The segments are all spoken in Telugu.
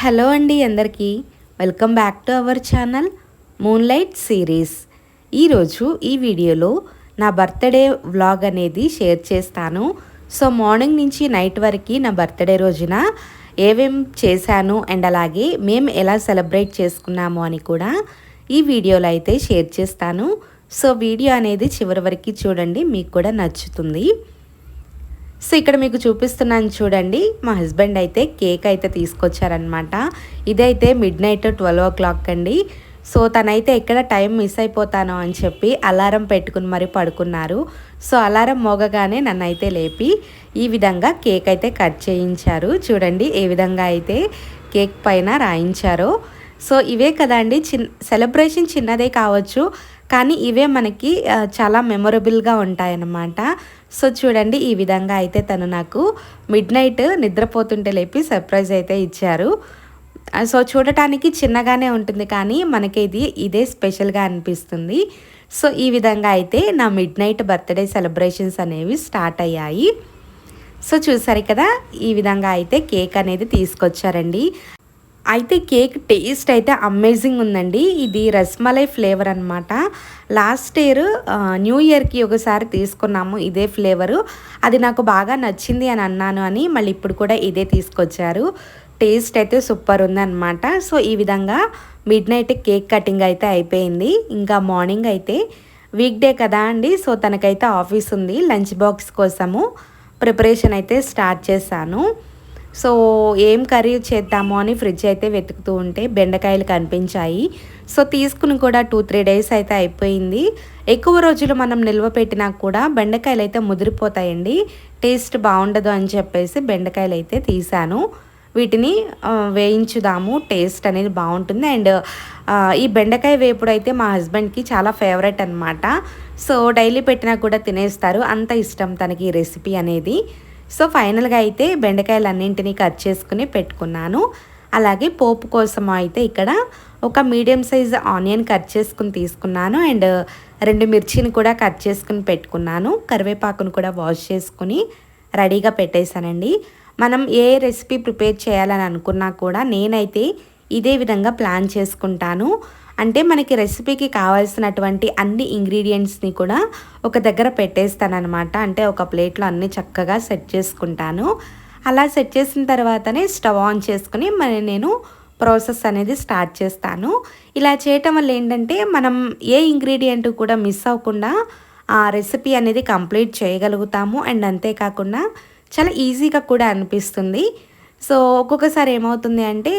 హలో అండి అందరికీ welcome back to our channel moonlight series. ఈరోజు ఈ వీడియోలో నా బర్త్డే వ్లాగ్ అనేది షేర్ చేస్తాను. సో మార్నింగ్ నుంచి నైట్ వరకు నా బర్త్డే రోజున ఏమేం చేశాను అండ్ అలాగే మేము ఎలా సెలబ్రేట్ చేసుకున్నాము అని కూడా ఈ వీడియోలో అయితే షేర్ చేస్తాను. సో వీడియో అనేది చివరి వరకు చూడండి, మీకు కూడా నచ్చుతుంది. సో ఇక్కడ మీకు చూపిస్తున్నాను చూడండి, మా హస్బెండ్ అయితే కేక్ అయితే తీసుకొచ్చారనమాట. ఇదైతే మిడ్నైట్ 12 o'clock అండి. సో తనైతే ఎక్కడ టైం మిస్ అయిపోతానో అని చెప్పి అలారం పెట్టుకుని మరి పడుకున్నారు. సో అలారం మోగగానే నన్ను అయితే లేపి ఈ విధంగా కేక్ అయితే కట్ చేయించారు. చూడండి ఏ విధంగా అయితే కేక్ పైన రాయించారో. సో ఇవే కదండి సెలబ్రేషన్ చిన్నదే కావచ్చు, కానీ ఇవే మనకి చాలా మెమొరబుల్గా ఉంటాయన్నమాట. సో చూడండి ఈ విధంగా అయితే తను నాకు మిడ్నైట్ నిద్రపోతుంటే లేపి సర్ప్రైజ్ అయితే ఇచ్చారు. సో చూడటానికి చిన్నగానే ఉంటుంది, కానీ మనకి ఇదే స్పెషల్గా అనిపిస్తుంది. సో ఈ విధంగా అయితే నా మిడ్నైట్ బర్త్డే సెలబ్రేషన్స్ అనేవి స్టార్ట్ అయ్యాయి. సో చూసారు కదా, ఈ విధంగా అయితే కేక్ అనేది తీసుకొచ్చారండి. అయితే కేక్ టేస్ట్ అయితే అమేజింగ్ ఉందండి. ఇది రస్మలై ఫ్లేవర్ అనమాట. లాస్ట్ ఇయర్ న్యూ ఇయర్కి ఒకసారి తీసుకున్నాము ఇదే ఫ్లేవరు. అది నాకు బాగా నచ్చింది అని అన్నాను అని మళ్ళీ ఇప్పుడు కూడా ఇదే తీసుకొచ్చారు. టేస్ట్ అయితే సూపర్ ఉందన్నమాట. సో ఈ విధంగా మిడ్నైట్ కేక్ కటింగ్ అయితే అయిపోయింది. ఇంకా మార్నింగ్ అయితే వీక్ డే కదా అండి, సో తనకైతే ఆఫీస్ ఉంది. లంచ్ బాక్స్ కోసము ప్రిపరేషన్ అయితే స్టార్ట్ చేశాను. సో ఏం కర్రీ చేద్దాము అని ఫ్రిడ్జ్ అయితే వెతుకుతూ ఉంటే బెండకాయలు కనిపించాయి. సో తీసుకుని కూడా 2-3 days అయితే అయిపోయింది. ఎక్కువ రోజులు మనం నిల్వ పెట్టినా కూడా బెండకాయలు అయితే ముదిరిపోతాయండి, టేస్ట్ బాగుండదు అని చెప్పేసి బెండకాయలు అయితే తీసాను. వీటిని వేయించుదాము, టేస్ట్ అనేది బాగుంటుంది. అండ్ ఈ బెండకాయ వేపుడు అయితే మా హస్బెండ్కి చాలా ఫేవరెట్ అనమాట. సో డైలీ పెట్టినా కూడా తినేస్తారు, అంత ఇష్టం తనకి ఈ రెసిపీ అనేది. సో ఫైనల్గా అయితే బెండకాయలు అన్నింటినీ కట్ చేసుకుని పెట్టుకున్నాను. అలాగే పోపు కోసం అయితే ఇక్కడ ఒక మీడియం సైజ్ ఆనియన్ కట్ చేసుకుని తీసుకున్నాను. అండ్ 2 మిర్చిని కూడా కట్ చేసుకుని పెట్టుకున్నాను. కరివేపాకును కూడా వాష్ చేసుకుని రెడీగా పెట్టేశానండి. మనం ఏ రెసిపీ ప్రిపేర్ చేయాలని అనుకున్నా కూడా నేనైతే ఇదే విధంగా ప్లాన్ చేసుకుంటాను. అంటే మనకి రెసిపీకి కావాల్సినటువంటి అన్ని ఇంగ్రీడియంట్స్ని కూడా ఒక దగ్గర పెట్టేస్తానమాట. అంటే ఒక ప్లేట్లో అన్నీ చక్కగా సెట్ చేసుకుంటాను. అలా సెట్ చేసిన తర్వాతనే స్టవ్ ఆన్ చేసుకుని మరి నేను ప్రాసెస్ అనేది స్టార్ట్ చేస్తాను. ఇలా చేయటం వల్ల ఏంటంటే మనం ఏ ఇంగ్రీడియంట్ కూడా మిస్ అవ్వకుండా ఆ రెసిపీ అనేది కంప్లీట్ చేయగలుగుతాము. అండ్ అంతేకాకుండా చాలా ఈజీగా కూడా అనిపిస్తుంది. సో ఒక్కొక్కసారి ఏమవుతుంది అంటే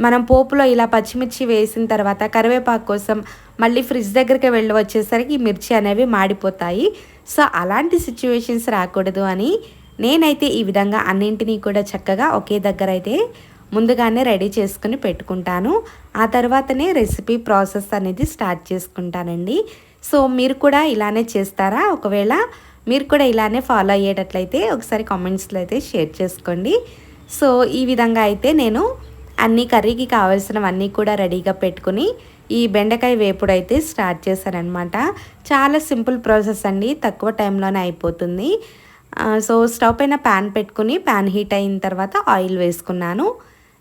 మనం పోపులో ఇలా పచ్చిమిర్చి వేసిన తర్వాత కరివేపాకు కోసం మళ్ళీ ఫ్రిడ్జ్ దగ్గరికి వెళ్ళి వచ్చేసరికి మిర్చి అనేవి మాడిపోతాయి. సో అలాంటి సిచ్యువేషన్స్ రాకూడదు అని నేనైతే ఈ విధంగా అన్నింటినీ కూడా చక్కగా ఒకే దగ్గర అయితే ముందుగానే రెడీ చేసుకుని పెట్టుకుంటాను. ఆ తర్వాతనే రెసిపీ ప్రాసెస్ అనేది స్టార్ట్ చేసుకుంటానండి. సో మీరు కూడా ఇలానే చేస్తారా? ఒకవేళ మీరు కూడా ఇలానే ఫాలో అయ్యేటట్లయితే ఒకసారి కామెంట్స్లో అయితే షేర్ చేసుకోండి. సో ఈ విధంగా అయితే నేను అన్ని కర్రీకి కావాల్సినవన్నీ కూడా రెడీగా పెట్టుకుని ఈ బెండకాయ వేపుడు అయితే స్టార్ట్ చేశానమాట. చాలా సింపుల్ ప్రాసెస్ అండి, తక్కువ టైంలోనే అయిపోతుంది. సో స్టవ్ పైన ప్యాన్ పెట్టుకుని ప్యాన్ హీట్ అయిన తర్వాత ఆయిల్ వేసుకున్నాను.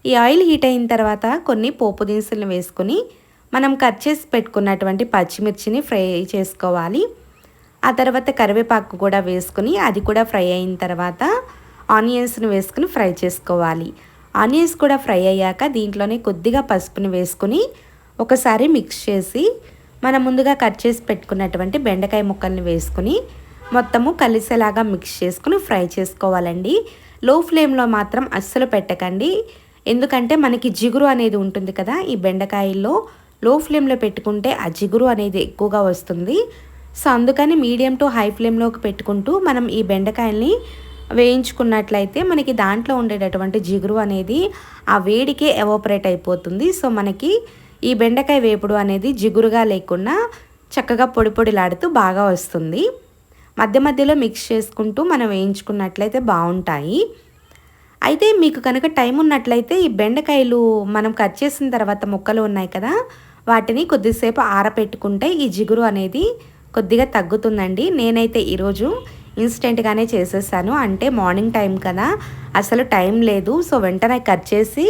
ఈ ఆయిల్ హీట్ అయిన తర్వాత కొన్ని పోపు దినుసులను వేసుకుని మనం కట్ చేసి పెట్టుకున్నటువంటి పచ్చిమిర్చిని ఫ్రై చేసుకోవాలి. ఆ తర్వాత కరివేపాకు కూడా వేసుకుని అది కూడా ఫ్రై అయిన తర్వాత ఆనియన్స్ని వేసుకుని ఫ్రై చేసుకోవాలి. ఆనియన్స్ కూడా ఫ్రై అయ్యాక దీంట్లోనే కొద్దిగా పసుపుని వేసుకుని ఒకసారి మిక్స్ చేసి మనం ముందుగా కట్ చేసి పెట్టుకున్నటువంటి బెండకాయ ముక్కల్ని వేసుకుని మొత్తము కలిసేలాగా మిక్స్ చేసుకుని ఫ్రై చేసుకోవాలండి. లో ఫ్లేమ్లో మాత్రం అస్సలు పెట్టకండి, ఎందుకంటే మనకి జిగురు అనేది ఉంటుంది కదా ఈ బెండకాయల్లో. లో ఫ్లేమ్లో పెట్టుకుంటే ఆ జిగురు అనేది ఎక్కువగా వస్తుంది. సో అందుకని మీడియం టు హై ఫ్లేమ్లోకి పెట్టుకుంటూ మనం ఈ బెండకాయల్ని వేయించుకున్నట్లయితే మనకి దాంట్లో ఉండేటటువంటి జిగురు అనేది ఆ వేడికే ఎవాపరేట్ అయిపోతుంది. సో మనకి ఈ బెండకాయ వేపుడు అనేది జిగురుగా లేకుండా చక్కగా పొడి పొడిలాడుతూ బాగా వస్తుంది. మధ్య మధ్యలో మిక్స్ చేసుకుంటూ మనం వేయించుకున్నట్లయితే బాగుంటాయి. అయితే మీకు కనుక టైం ఉన్నట్లయితే ఈ బెండకాయలు మనం కట్ చేసిన తర్వాత ముక్కలు ఉన్నాయి కదా, వాటిని కొద్దిసేపు ఆరపెట్టుకుంటే ఈ జిగురు అనేది కొద్దిగా తగ్గుతుందండి. నేనైతే ఈరోజు ఇన్స్టెంట్గానే చేసేసాను, అంటే మార్నింగ్ టైం కదా, అసలు టైం లేదు. సో వెంటనే కట్ చేసి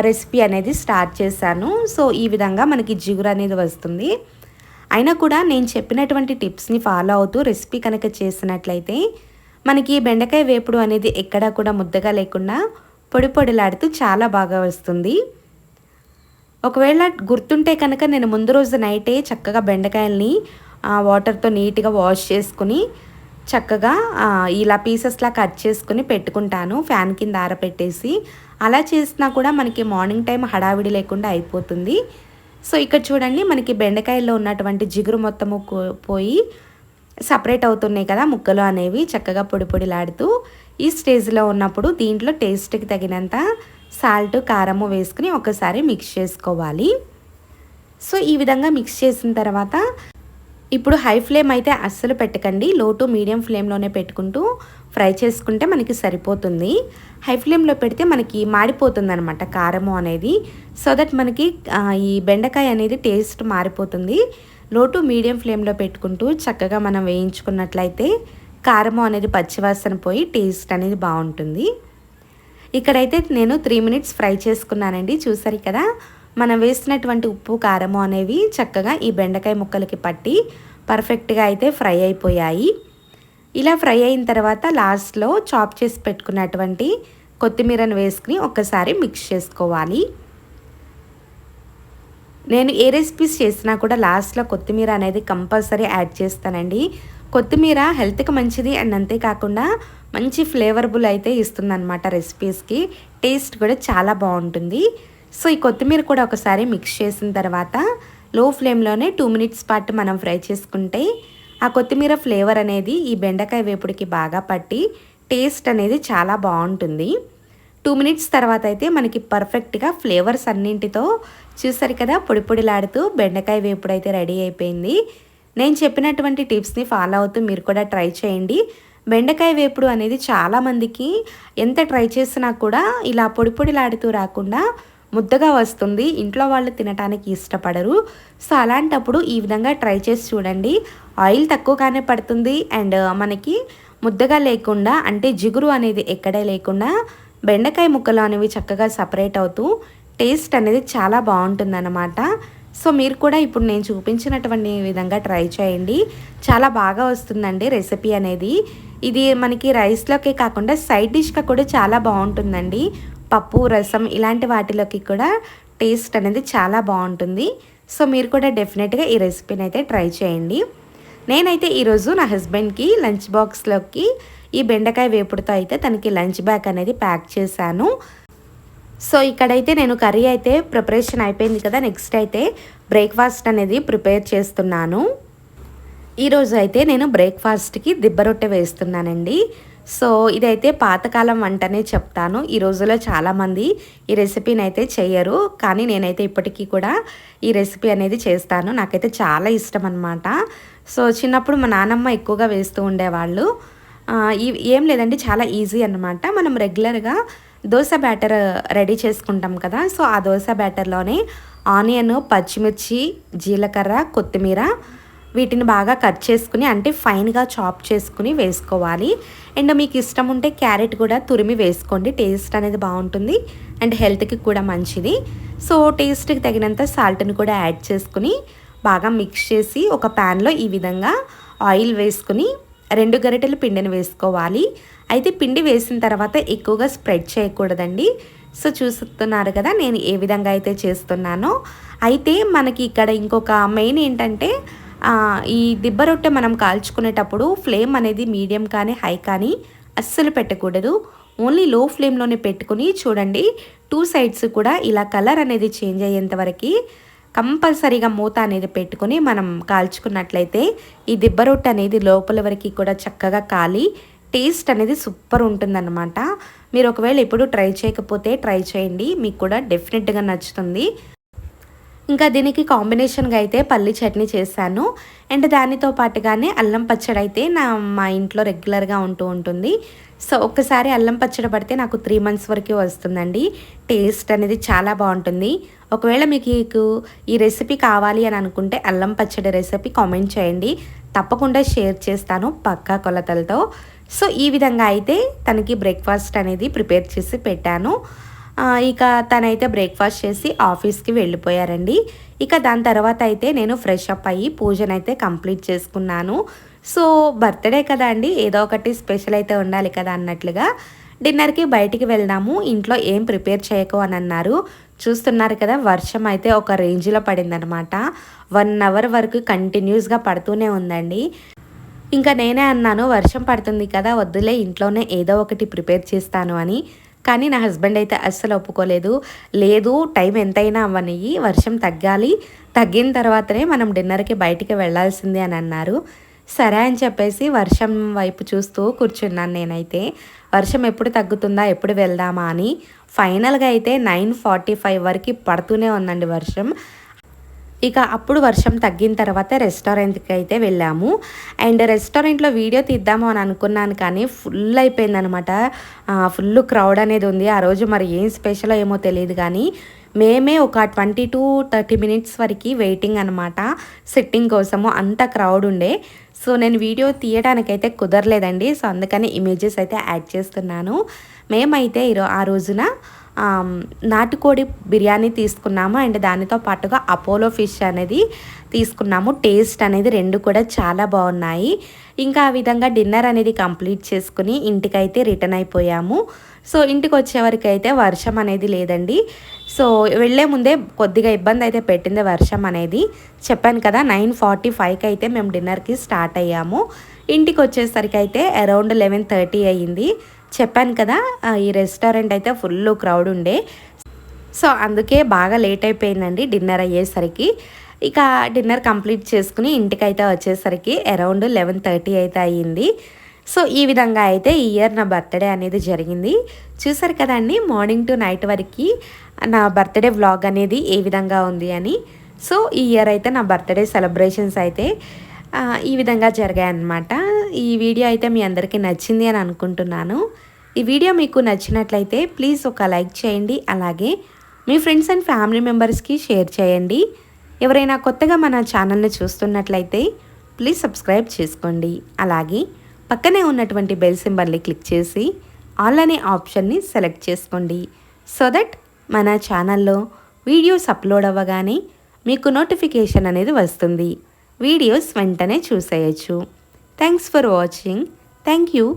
రెసిపీ అనేది స్టార్ట్ చేశాను. సో ఈ విధంగా మనకి జిగురు అనేది వస్తుంది. అయినా కూడా నేను చెప్పినటువంటి టిప్స్ని ఫాలో అవుతూ రెసిపీ కనుక చేసినట్లయితే మనకి బెండకాయ వేపుడు అనేది ఎక్కడా కూడా ముద్దగా లేకుండా పొడి పొడిలాడుతూ చాలా బాగా వస్తుంది. ఒకవేళ గుర్తుంటే కనుక నేను ముందు రోజు నైటే చక్కగా బెండకాయల్ని వాటర్తో నీట్గా వాష్ చేసుకుని చక్కగా ఇలా పీసెస్లా కట్ చేసుకుని పెట్టుకుంటాను ఫ్యాన్ కింద ఆరపెట్టేసి. అలా చేసినా కూడా మనకి మార్నింగ్ టైం హడావిడి లేకుండా అయిపోతుంది. సో ఇక్కడ చూడండి మనకి బెండకాయల్లో ఉన్నటువంటి జిగురు మొత్తము పోయి సపరేట్ అవుతున్నాయి కదా ముక్కలు అనేవి చక్కగా పొడి పొడిలాడుతూ. ఈ స్టేజ్లో ఉన్నప్పుడు దీంట్లో టేస్ట్కి తగినంత సాల్ట్ కారము వేసుకుని ఒకసారి మిక్స్ చేసుకోవాలి. సో ఈ విధంగా మిక్స్ చేసిన తర్వాత ఇప్పుడు హై ఫ్లేమ్ అయితే అస్సలు పెట్టకండి, లో టు మీడియం ఫ్లేమ్లోనే పెట్టుకుంటూ ఫ్రై చేసుకుంటే మనకి సరిపోతుంది. హై ఫ్లేమ్లో పెడితే మనకి మాడిపోతుంది అనమాట కారము అనేది. సో దట్ మనకి ఈ బెండకాయ అనేది టేస్ట్ మారిపోతుంది. లో టు మీడియం ఫ్లేమ్లో పెట్టుకుంటూ చక్కగా మనం వేయించుకున్నట్లయితే కారము అనేది పచ్చివాసన పోయి టేస్ట్ అనేది బాగుంటుంది. ఇక్కడైతే నేను 3 మినిట్స్ ఫ్రై చేసుకున్నానండి. చూసారు కదా మనం వేసినటువంటి ఉప్పు కారము అనేవి చక్కగా ఈ బెండకాయ ముక్కలకి పట్టి పర్ఫెక్ట్గా అయితే ఫ్రై అయిపోయాయి. ఇలా ఫ్రై అయిన తర్వాత లాస్ట్లో చాప్ చేసి పెట్టుకున్నటువంటి కొత్తిమీరను వేసుకుని ఒక్కసారి మిక్స్ చేసుకోవాలి. నేను ఏ రెసిపీస్ చేసినా కూడా లాస్ట్లో కొత్తిమీర అనేది కంపల్సరీ యాడ్ చేస్తానండి. కొత్తిమీర హెల్త్కి మంచిది అండ్ అంతేకాకుండా మంచి ఫ్లేవరబుల్ అయితే ఇస్తుందన్నమాట రెసిపీస్కి. టేస్ట్ కూడా చాలా బాగుంటుంది. సో ఈ కొత్తిమీర కూడా ఒకసారి మిక్స్ చేసిన తర్వాత లో ఫ్లేమ్లోనే 2 మినిట్స్ పాటు మనం ఫ్రై చేసుకుంటే ఆ కొత్తిమీర ఫ్లేవర్ అనేది ఈ బెండకాయ వేపుడికి బాగా పట్టి టేస్ట్ అనేది చాలా బాగుంటుంది. 2 మినిట్స్ తర్వాత అయితే మనకి పర్ఫెక్ట్గా ఫ్లేవర్స్ అన్నింటితో చూసారు కదా పొడి పొడిలాడుతూ బెండకాయ వేపుడు అయితే రెడీ అయిపోయింది. నేను చెప్పినటువంటి టిప్స్ని ఫాలో అవుతూ మీరు కూడా ట్రై చేయండి. బెండకాయ వేపుడు అనేది చాలామందికి ఎంత ట్రై చేసినా కూడా ఇలా పొడి పొడిలాడుతూ రాకుండా ముద్దగా వస్తుంది. ఇంట్లో వాళ్ళు తినడానికి ఇష్టపడరు. సో అలాంటప్పుడు ఈ విధంగా ట్రై చేసి చూడండి. ఆయిల్ తక్కువగానే పడుతుంది అండ్ మనకి ముద్దగా లేకుండా అంటే జిగురు అనేది ఎక్కడే లేకుండా బెండకాయ ముక్కలు అనేవి చక్కగా సపరేట్ అవుతూ టేస్ట్ అనేది చాలా బాగుంటుందన్నమాట. సో మీరు కూడా ఇప్పుడు నేను చూపించినటువంటి విధంగా ట్రై చేయండి. చాలా బాగా వస్తుందండి రెసిపీ అనేది. ఇది మనకి రైస్లోకే కాకుండా సైడ్ డిష్గా కూడా చాలా బాగుంటుందండి. పప్పు రసం ఇలాంటి వాటిలోకి కూడా టేస్ట్ అనేది చాలా బాగుంటుంది. సో మీరు కూడా డెఫినెట్గా ఈ రెసిపీని అయితే ట్రై చేయండి. నేనైతే ఈరోజు నా హస్బెండ్కి లంచ్ బాక్స్లోకి ఈ బెండకాయ వేపుడుతో అయితే తనకి లంచ్ బ్యాగ్ అనేది ప్యాక్ చేశాను. సో ఇక్కడైతే నేను కర్రీ అయితే ప్రిపరేషన్ అయిపోయింది కదా. నెక్స్ట్ అయితే బ్రేక్ఫాస్ట్ అనేది ప్రిపేర్ చేస్తున్నాను. ఈరోజు అయితే నేను బ్రేక్ఫాస్ట్కి దిబ్బ రొట్టె వేస్తున్నానండి. సో ఇదైతే పాతకాలం వంటనే చెప్తాను. ఈ రోజుల్లో చాలామంది ఈ రెసిపీని అయితే చేయరు, కానీ నేనైతే ఇప్పటికీ కూడా ఈ రెసిపీ అనేది చేస్తాను. నాకైతే చాలా ఇష్టం అన్నమాట. సో చిన్నప్పుడు మా నాన్నమ్మ ఎక్కువగా వేస్తూ ఉండేవాళ్ళు. ఏం లేదండి, చాలా ఈజీ అన్నమాట. మనం రెగ్యులర్గా దోశ బ్యాటర్ రెడీ చేసుకుంటాం కదా. సో ఆ దోశ బ్యాటర్లోనే ఆనియన్, పచ్చిమిర్చి, జీలకర్ర, కొత్తిమీర వీటిని బాగా కట్ చేసుకుని అంటే ఫైన్గా చాప్ చేసుకుని వేసుకోవాలి. అండ్ మీకు ఇష్టం ఉంటే క్యారెట్ కూడా తురిమి వేసుకోండి. టేస్ట్ అనేది బాగుంటుంది అండ్ హెల్త్కి కూడా మంచిది. సో టేస్ట్కి తగినంత సాల్ట్ని కూడా యాడ్ చేసుకుని బాగా మిక్స్ చేసి ఒక ప్యాన్లో ఈ విధంగా ఆయిల్ వేసుకుని 2 గరిటెలు పిండిని వేసుకోవాలి. అయితే పిండి వేసిన తర్వాత ఎక్కువగా స్ప్రెడ్ చేయకూడదండి. సో చూస్తున్నారు కదా నేను ఏ విధంగా అయితే చేస్తున్నానో. అయితే మనకి ఇక్కడ ఇంకొక మెయిన్ ఏంటంటే ఈ దిబ్బ రొట్టె మనం కాల్చుకునేటప్పుడు ఫ్లేమ్ అనేది మీడియం కానీ హై కానీ అస్సలు పెట్టకూడదు. ఓన్లీ లో ఫ్లేమ్లోనే పెట్టుకుని చూడండి 2 సైడ్స్ కూడా ఇలా కలర్ అనేది చేంజ్ అయ్యేంత వరకు కంపల్సరీగా మూత అనేది పెట్టుకుని మనం కాల్చుకున్నట్లయితే ఈ దిబ్బ రొట్టె అనేది లోపల వరకు కూడా చక్కగా కాలి టేస్ట్ అనేది సూపర్ ఉంటుందన్నమాట. మీరు ఒకవేళ ఎప్పుడు ట్రై చేయకపోతే ట్రై చేయండి, మీకు కూడా డెఫినెట్గా నచ్చుతుంది. ఇంకా దీనికి కాంబినేషన్గా అయితే పల్లి చట్నీ చేశాను. అండ్ దానితో పాటుగానే అల్లం పచ్చడి అయితే మా ఇంట్లో రెగ్యులర్గా ఉంటుంది. సో ఒక్కసారి అల్లం పచ్చడి పడితే నాకు 3 మంత్స్ వరకు వస్తుందండి. టేస్ట్ అనేది చాలా బాగుంటుంది. ఒకవేళ మీకు ఈ రెసిపీ కావాలి అని అనుకుంటే అల్లం పచ్చడి రెసిపీ కామెంట్ చేయండి, తప్పకుండా షేర్ చేస్తాను పక్కా కొలతలతో. సో ఈ విధంగా అయితే తనకి బ్రేక్ఫాస్ట్ అనేది ప్రిపేర్ చేసి పెట్టాను. ఇక తనైతే బ్రేక్ఫాస్ట్ చేసి ఆఫీస్కి వెళ్ళిపోయారండి. ఇక దాని తర్వాత అయితే నేను ఫ్రెష్ అప్ అయ్యి పూజనైతే కంప్లీట్ చేసుకున్నాను. సో బర్త్డే కదా అండి, ఏదో ఒకటి స్పెషల్ అయితే ఉండాలి కదా అన్నట్లుగా డిన్నర్కి బయటికి వెళ్దాము, ఇంట్లో ఏం ప్రిపేర్ చేయకు అని అన్నారు. చూస్తున్నారు కదా, వర్షం అయితే ఒక రేంజ్లో పడిందనమాట. 1 అవర్ వరకు కంటిన్యూస్గా పడుతూనే ఉందండి. ఇంకా నేనే అన్నాను, వర్షం పడుతుంది కదా, వద్దులే ఇంట్లోనే ఏదో ఒకటి ప్రిపేర్ చేస్తాను అని. కానీ నా హస్బెండ్ అయితే అస్సలు ఒప్పుకోలేదు. లేదు, టైం ఎంతైనా అవ్వనియ్యి, వర్షం తగ్గాలి, తగ్గిన తర్వాతనే మనం డిన్నర్కి బయటికి వెళ్ళాల్సిందే అని అన్నారు. సరే అని చెప్పేసి వర్షం వైపు చూస్తూ కూర్చున్నాను నేనైతే. వర్షం ఎప్పుడు తగ్గుతుందా, ఎప్పుడు వెళ్దామా అని. ఫైనల్గా అయితే 9:45 వరకు పడుతూనే ఉందండి వర్షం. ఇక అప్పుడు వర్షం తగ్గిన తర్వాత రెస్టారెంట్కి అయితే వెళ్ళాము. అండ్ రెస్టారెంట్లో వీడియో తీద్దాము అని అనుకున్నాను, కానీ ఫుల్ అయిపోయిందనమాట. ఫుల్ క్రౌడ్ అనేది ఉంది. ఆ రోజు మరి ఏం స్పెషల్ ఏమో తెలియదు, కానీ మేమే ఒక 20 to 30 మినిట్స్ వరకు వెయిటింగ్ అనమాట సిట్టింగ్ కోసము. అంత క్రౌడ్ ఉండే. సో నేను వీడియో తీయడానికైతే కుదరలేదండి. సో అందుకని ఇమేజెస్ అయితే యాడ్ చేస్తున్నాను. మేమైతే ఆ రోజున నాటుకోడి బిర్యానీ తీసుకున్నాము. అండ్ దానితో పాటుగా అపోలో ఫిష్ అనేది తీసుకున్నాము. టేస్ట్ అనేది 2 కూడా చాలా బాగున్నాయి. ఇంకా ఆ విధంగా డిన్నర్ అనేది కంప్లీట్ చేసుకుని ఇంటికైతే రిటర్న్ అయిపోయాము. సో ఇంటికి వచ్చేవరకు అయితే వర్షం అనేది లేదండి. సో వెళ్ళే ముందే కొద్దిగా ఇబ్బంది అయితే పెట్టింది వర్షం అనేది. చెప్పాను కదా, 9:45కి అయితే మేము డిన్నర్కి స్టార్ట్ అయ్యాము. ఇంటికి వచ్చేసరికి అయితే అరౌండ్ 11:30 అయ్యింది. చెప్పాను కదా, ఈ రెస్టారెంట్ అయితే ఫుల్ క్రౌడ్ ఉండే. సో అందుకే బాగా లేట్ అయిపోయిందండి డిన్నర్ అయ్యేసరికి. ఇక డిన్నర్ కంప్లీట్ చేసుకుని ఇంటికైతే వచ్చేసరికి అరౌండ్ 11:30 అయితే అయ్యింది. సో ఈ విధంగా అయితే ఈ ఇయర్ నా బర్త్డే అనేది జరిగింది. చూసారు కదండి, మార్నింగ్ టు నైట్ వరకు నా బర్త్డే వ్లాగ్ అనేది ఏ విధంగా ఉంది అని. సో ఈ ఇయర్ అయితే నా బర్త్డే సెలబ్రేషన్స్ అయితే ఈ విధంగా జరిగాయన్నమాట. ఈ వీడియో అయితే మీ అందరికీ నచ్చింది అని అనుకుంటున్నాను. ఈ వీడియో మీకు నచ్చినట్లయితే ప్లీజ్ ఒక లైక్ చేయండి. అలాగే మీ ఫ్రెండ్స్ అండ్ ఫ్యామిలీ మెంబర్స్కి షేర్ చేయండి. ఎవరైనా కొత్తగా మన ఛానల్ని చూస్తున్నట్లయితే ప్లీజ్ సబ్స్క్రైబ్ చేసుకోండి. అలాగే పక్కనే ఉన్నటువంటి బెల్ సింబల్ని క్లిక్ చేసి ఆల్ అనే ఆప్షన్ని సెలెక్ట్ చేసుకోండి. సో దట్ మన ఛానల్లో వీడియోస్ అప్లోడ్ అవ్వగానే మీకు నోటిఫికేషన్ అనేది వస్తుంది. వీడియోస్ వెంటనే చూసేయచ్చు. Thanks for watching. Thank you.